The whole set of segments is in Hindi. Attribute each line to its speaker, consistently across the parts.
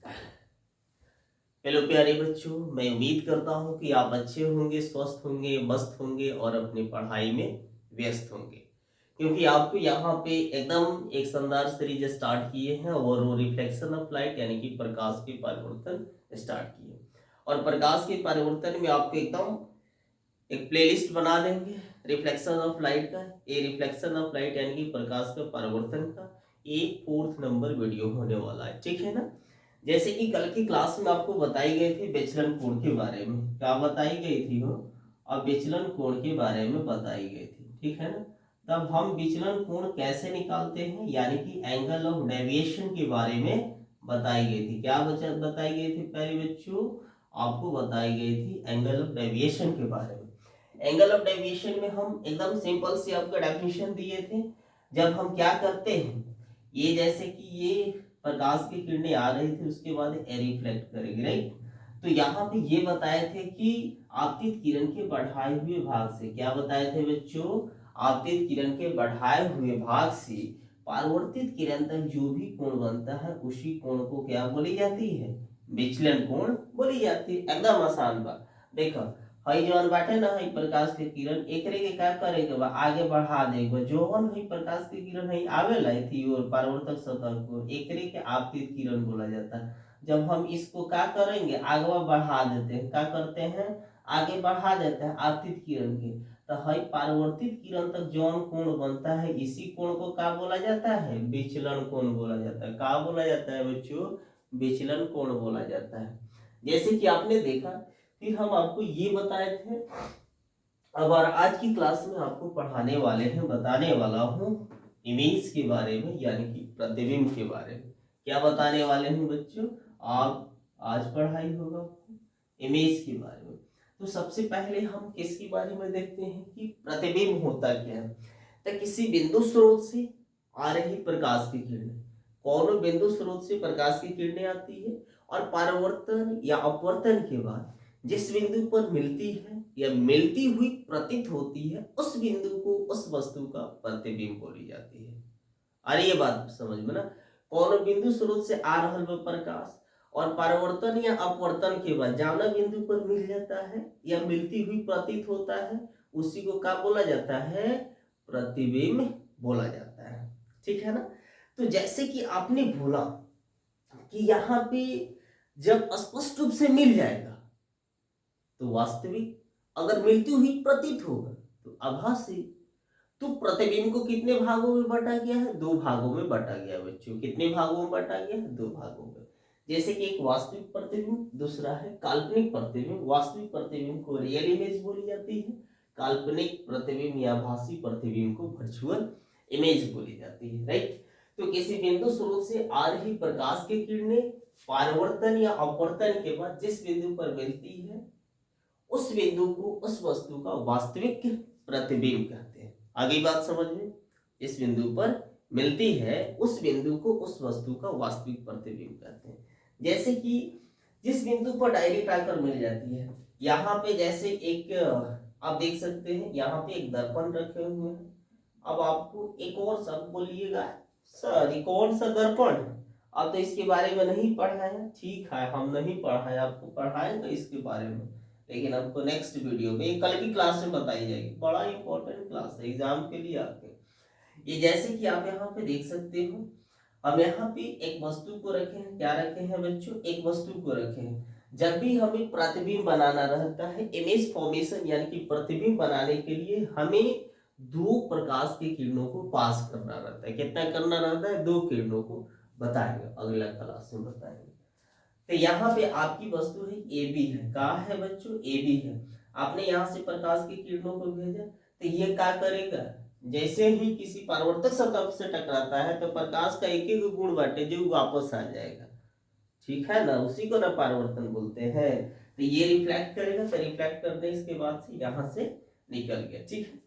Speaker 1: हेलो प्यारे बच्चों, मैं उम्मीद करता हूँ कि आप अच्छे होंगे, स्वस्थ होंगे, मस्त होंगे और अपनी पढ़ाई में व्यस्त होंगे। क्योंकि आपको यहाँ पे एकदम एक शानदार सीरीज स्टार्ट किए हैं और वो रिफ्लेक्शन ऑफ लाइट यानी कि प्रकाश के परिवर्तन स्टार्ट किए। और प्रकाश के परिवर्तन में आपको एकदम एक प्लेलिस्ट बना देंगे रिफ्लेक्शन ऑफ लाइट का। ये रिफ्लेक्शन ऑफ लाइट यानी कि प्रकाश का परिवर्तन का एक 4th नंबर वीडियो होने वाला है, ठीक है ना। जैसे कि कल की क्लास में आपको बताई गई थी विचलन कोण के बारे में, क्या बताई गई थी वो, और विचलन कोण के बारे में बताई गई थी, ठीक है ना। तब हम विचलन कोण कैसे निकालते हैं यानी कि एंगल ऑफ डेविएशन के बारे में बताई गई थी। क्या बताई गई थी पहले बच्चों, आपको बताई गई थी एंगल ऑफ डेविएशन के बारे में। एंगल ऑफ डेविएशन में हम एकदम सिंपल से आपको डेफिनेशन दिए थे। जब हम क्या करते हैं, ये जैसे कि ये प्रकाश की किरणें आ रही थी, उसके बाद ये रिफ्लेक्ट करेगी, राइट। तो यहाँ पे ये बताए थे कि आपतित किरण के बढ़ाए हुए भाग से, क्या बताए थे बच्चों, आपतित किरण के बढ़ाए हुए भाग से परावर्तित किरण तक जो भी कोण बनता है उसी कोण को क्या बोली जाती है, विचलन कोण बोली जाती है। एकदम आसान बात। देखो हई जवन बाटे ना, हई प्रकाश के किरण एकरे के क्या करेगा बा, आगे बढ़ा देगा। जोवन हई प्रकाश के किरण हई आवेला थी और परावर्तक सतह को, एकरे के आपतित किरण बोला जाता है। जब हम इसको क्या करेंगे, आगे बढ़ा देते हैं, क्या करते हैं, आगे बढ़ा देते हैं आपतित किरण के, तो हई परावर्तित किरण तक जौन कोण बनता है इसी कोण को क्या बोला जाता है, विचलन कोण बोला जाता है। क्या बोला जाता है बच्चों, विचलन कोण बोला जाता है। जैसे कि आपने देखा, फिर हम आपको ये बताए थे। अब और आज की क्लास में आपको पढ़ाने वाले हैं, बताने वाला हूँ इमेज के बारे में यानी कि प्रतिबिंब के बारे में। क्या बताने वाले हैं बच्चों, आप आज पढ़ाई होगा इमेज के बारे में। तो सबसे पहले हम किसके बारे में देखते हैं कि प्रतिबिंब होता क्या है। तो किसी बिंदु स्रोत से आ रही प्रकाश की किरणें, कौन बिंदु स्रोत से प्रकाश की किरणें आती है और परावर्तन या अपवर्तन के बाद जिस बिंदु पर मिलती है या मिलती हुई प्रतीत होती है, उस बिंदु को, उस वस्तु का प्रतिबिंब बोली जाती है। अरे ये बात समझ में ना, कौन बिंदु स्रोत से आ रहल बा प्रकाश और परावर्तन या अपवर्तन के बाद जावना बिंदु पर मिल जाता है या मिलती हुई प्रतीत होता है, उसी को क्या बोला जाता है, प्रतिबिंब बोला जाता है, ठीक है ना। तो जैसे कि आपने बोला कि यहाँ पे जब स्पष्ट रूप से मिल जाएगा तो वास्तविक, अगर मिलती हुई प्रतीत होगा तो आभासी। तो प्रतिबिंब को कितने भागों में बांटा गया है, दो भागों में बांटा गया है बच्चों। कितने भागों में बांटा गया है, दो भागों में। जैसे कि एक वास्तविक प्रतिबिंब, दूसरा है काल्पनिक प्रतिबिंब। वास्तविक प्रतिबिंब को रियल इमेज बोली जाती है, काल्पनिक प्रतिबिंब या आभासी प्रतिबिंब को वर्चुअल इमेज बोली जाती है, राइट। तो किसी बिंदु स्रोत से आ रही प्रकाश की किरणें परावर्तन या अपवर्तन के बाद जिस बिंदु पर मिलती है, उस बिंदु को, उस वस्तु का वास्तविक प्रतिबिंब कहते हैं। आगे बात समझ में, इस बिंदु पर मिलती है उस बिंदु को, उस वस्तु का वास्तविक प्रतिबिंब कहते हैं। जैसे कि जिस बिंदु पर डायरेक्ट आकर मिल जाती है, यहाँ पे जैसे एक आप देख सकते हैं, यहाँ पे एक दर्पण रखे हुए हैं। अब आपको एक और शब्द बोलिएगा, सर ये कौन सा दर्पण, अब तो इसके बारे में नहीं पढ़ा है, ठीक है हम नहीं पढ़ा है, आपको पढ़ाएंगे इसके बारे में, लेकिन आपको नेक्स्ट वीडियो में, कल की क्लास में बताई जाएगी। बड़ा इंपॉर्टेंट क्लास है एग्जाम के लिए आपके। ये जैसे कि आप यहाँ पे देख सकते हो, हम यहाँ पे एक वस्तु को रखे हैं, क्या रखे हैं बच्चों, एक वस्तु को रखे हैं। जब भी हमें प्रतिबिंब बनाना रहता है, इमेज फॉर्मेशन यानी कि प्रतिबिंब बनाने के लिए हमें दो प्रकाश की किरणों को पास करना रहता है। कितना करना रहता है, दो किरणों को, बताएंगे अगला क्लास में बताएंगे। तो यहाँ पे आपकी वस्तु है ए बी है, कहा है बच्चों, ए बी है। आपने यहाँ से प्रकाश की किरणों को भेजा, तो ये क्या करेगा, जैसे ही किसी परावर्तक सतह से टकराता है तो प्रकाश का एक एक गुण बाटे जो वापस आ जाएगा, ठीक है ना, उसी को ना परावर्तन बोलते हैं। तो ये रिफ्लेक्ट करेगा, तो रिफ्लेक्ट करने इसके बाद से यहाँ से निकल गया, ठीक है।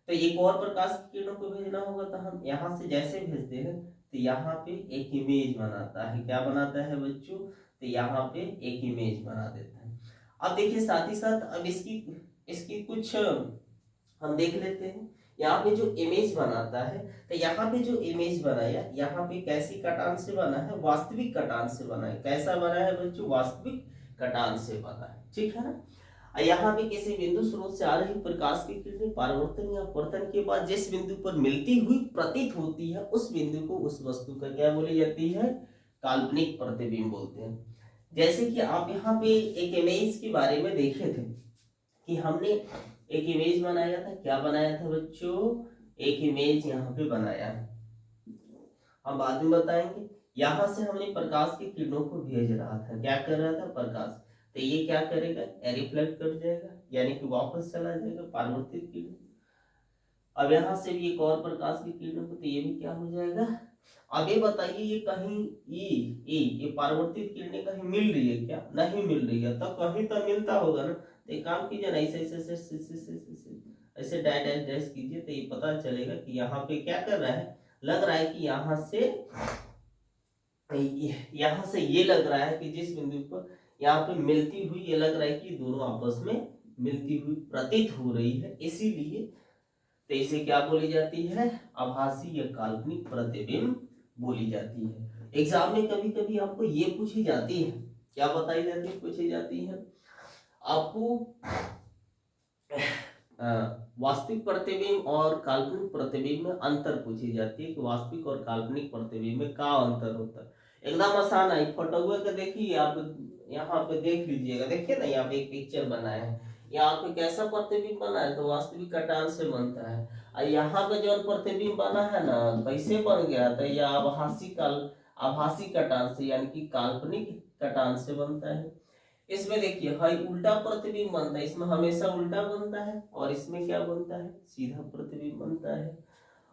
Speaker 1: तो एक और प्रकाश की किरणों को भेजना होगा, तो हम यहाँ से जैसे भेजते हैं तो यहाँ पे एक इमेज बनाता है, क्या बनाता है बच्चों, तो यहाँ पे एक इमेज बना देता है। अब देखिए साथ ही साथ अब इसकी इसकी कुछ हम देख लेते हैं। यहाँ पे जो इमेज बनाता है, तो यहाँ पे जो इमेज बनाया, यहाँ पे कैसी कटान से बना है, वास्तविक कटान से बना है। कैसा बना है बच्चों, वास्तविक कटान से बना है, ठीक है ना। यहाँ पे किसी बिंदु स्रोत से आ रही प्रकाश की किरणें परावर्तन या अपवर्तन के बाद जिस बिंदु पर मिलती हुई प्रतीत होती है, उस बिंदु को उस वस्तु का क्या बोली जाती है, काल्पनिक प्रतिबिंब बोलते हैं। जैसे कि आप यहाँ पे एक इमेज के बारे में देखे थे कि हमने एक इमेज बनाया था। क्या बनाया था बच्चों, एक इमेज यहाँ पे बनाया है, हम बाद में बताएंगे। यहाँ से हमने प्रकाश की किरणों को भेज रहा था, क्या कर रहा था, प्रकाश। तो ये क्या करेगा, रिफ्लेक्ट कर जाएगा, यानी कि वापस चला जाएगा परावर्तित किरण। अब यहाँ से भी एक और प्रकाश की किरणों को, तो ये भी क्या हो जाएगा। अब ये बताइए, ये कहीं ये परावर्तित किरणें कहीं मिल रही है क्या, नहीं मिल रही है, तो कहीं तो मिलता होगा ना। तो एक काम कीजिए ना, ऐसे ऐसे ऐसे ऐसे ऐसे ऐसे ऐसे डैश डैश डैश कीजिए, तो ये पता चलेगा कि यहाँ पे क्या कर रहा है। लग रहा है कि यहाँ से ये लग रहा है कि जिस बिंदु पर यहाँ पे मिलती हुई, ये लग रहा है कि दोनों आपस में मिलती हुई प्रतीत हो रही है, इसीलिए तो इसे क्या बोली जाती है, आभासी या काल्पनिक प्रतिबिंब बोली जाती है। एग्जाम में कभी कभी आपको ये पूछी जाती है, क्या बताई जाती है, पूछी जाती है आपको वास्तविक प्रतिबिंब और काल्पनिक प्रतिबिंब में अंतर पूछी जाती है कि वास्तविक और काल्पनिक प्रतिबिंब में क्या अंतर होता है। एकदम आसान है, फोटो का देखिए आप, यहाँ पे देख लीजिएगा, देखिए ना यहाँ पे एक पिक्चर बना है, यहाँ पे कैसा प्रतिबिंब बना है, तो वास्तविक कटान से बनता है। और यहाँ पे जो प्रतिबिंब बना है ना, कैसे बन गया, तो यह आभासी कटान से, यानी कि काल्पनिक कटान से बनता है। इसमें देखिए हाई उल्टा प्रतिबिंब बनता है, इसमें हमेशा उल्टा बनता है, और इसमें क्या बनता है, सीधा प्रतिबिंब बनता है।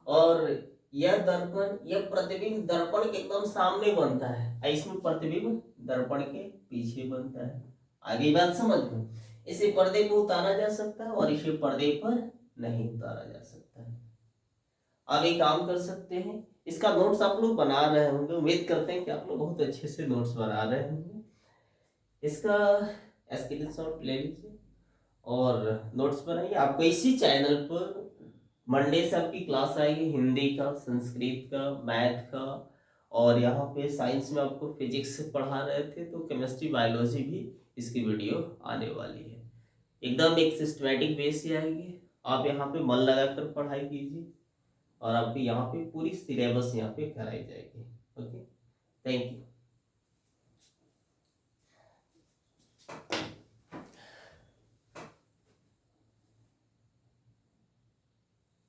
Speaker 1: और यह प्रतिबिंब दर्पण के एकदम सामने बनता है, इसमें प्रतिबिंब दर्पण के पीछे बनता है। आगे बात समझ में। इसे पर्दे पर उतारा जा सकता है और इसे पर्दे पर नहीं उतारा जा सकता है। अब एक काम कर सकते हैं, इसका नोट्स आप लोग बना रहे होंगे, उम्मीद करते हैं कि आप लोग बहुत अच्छे से नोट्स बना रहे होंगे। इसका स्क्रीनशॉट ले लीजिए और नोट्स बनाइए। आपको इसी चैनल पर मंडे से आपकी क्लास आएगी, हिंदी का, संस्कृत का, मैथ का, और यहाँ पे साइंस में आपको फिजिक्स से पढ़ा रहे थे, तो केमिस्ट्री बायोलॉजी भी इसकी वीडियो आने वाली है। एकदम एक सिस्टमेटिक बेस से आएगी। आप यहाँ पे मन लगाकर पढ़ाई कीजिए और आपकी यहाँ पे पूरी सिलेबस यहाँ पे कराई जाएगी। Okay, thank you.